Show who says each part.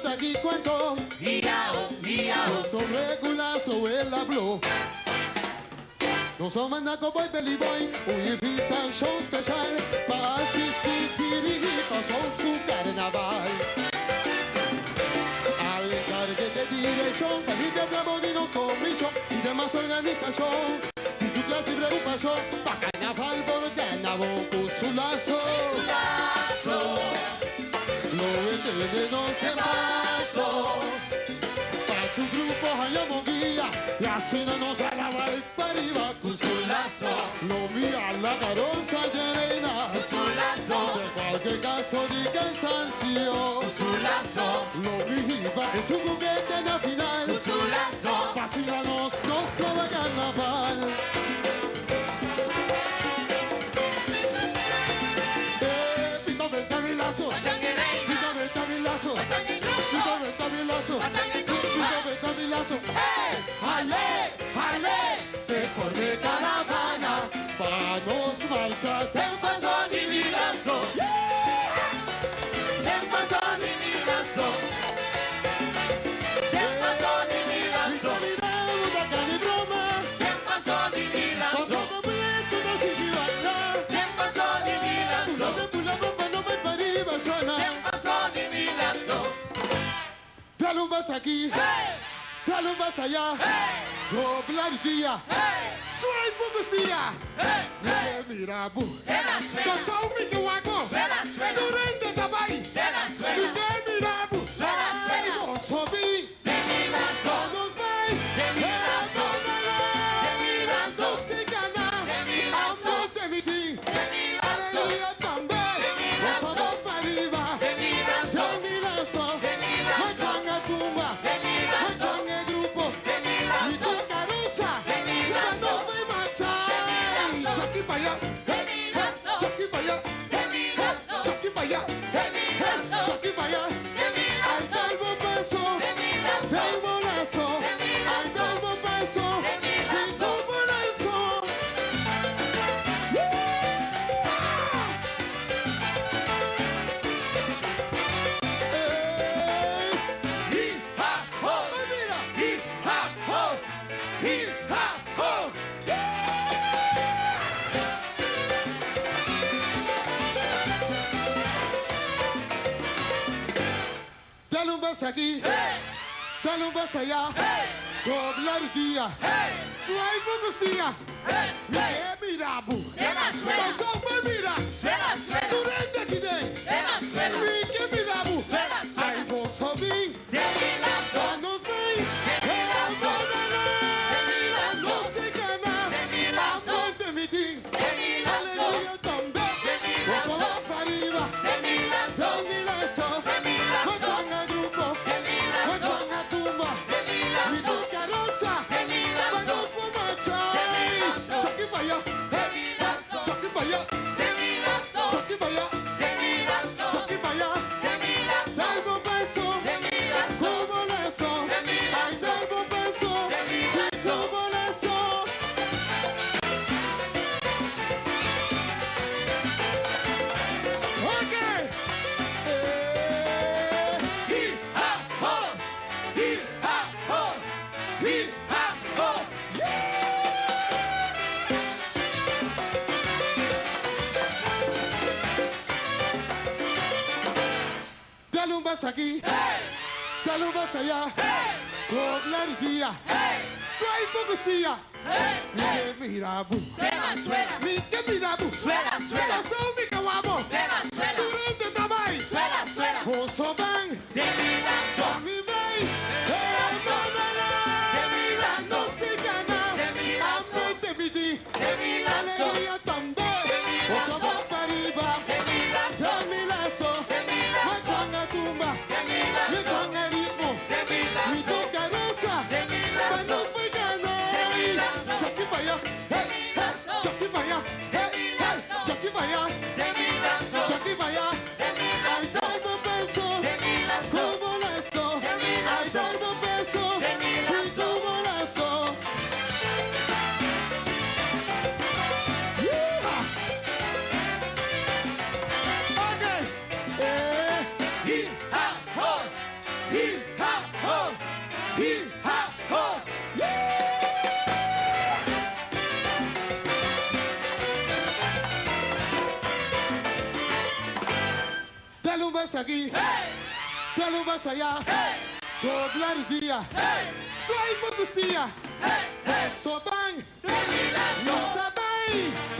Speaker 1: Taki cuento, sobre culazo el hablo. Não sou manaco boy, belly boy, uma invitação especial para assistir Piririca, sou su carnaval. Al encargue de dirección, para lidiar de bodinos, comisión y demás organización. Y tu clase y preocupación, para carnaval por carnaval con su lazo. No entendemos qué pasó. Para tu grupo hayamos guía y así no nos alaba el pariba. No mira la carroza llena, de cualquier caso de cansancio. No viva es un juguete en la final, fascínanos, nos lo va a carnaval. Pito venta mi lazo, pito venta mi lazo, pito venta mi lazo, pito venta mi lazo. ¡Ale, ale! Te formé caravana, vamos marchar. Tempo son y mi lazo, tempo son y mi lazo, tempo son y mi lazo. Miramos la cara y broma, tempo son y mi lazo. Paso completo no se llevará, tempo son y mi lazo. No te pula bomba, no me pariba suena, tempo son y mi lazo. Dale un vaso aquí, dale un vaso allá. Doblar el día, soy pocos días. Mira, bu, pasó mi guaco, durante tabai, mira, bu, no soy, todos ven, los que ganan, amor de mi ti, alegría también, los dos para arriba, de mi lazo, machan a tumba, machan el grupo. Dale un beso aquí, dale un beso allá, doblar el día, suave pocos días, mira, bu, pasó pues mira, durante aquí que mira, bu, ay vos sobín, nos ven, los que ganan, amor de mi team, alegría también, vos va para arriba, de mi lazo, machan al grupo, machan a tumba, mi tu carroza, vamos por marchar, choque para allá, choque para allá, choque para allá, choque para allá, dale un beso, como lazo, ay dale un beso, sí como lazo. Okay. Dale un beso aquí, dale un beso allá, doblar el día, soy pocos días, mira, bu, que mira, bu, pasó mi caguamo, durante tabai, oso van, a mi bay, los que ganan, amor de mi ti, alegría también, oso van para arriba, de mi lazo, machan a tumba, machan a ritmo, mi tu carroza, manos voy ganar, choque para allá, choque para allá, choque para allá, choque para allá, ay dame un beso, dale un beso aquí, dale un beso allá, doblar el día, soy por tus días, eso van, no está bien.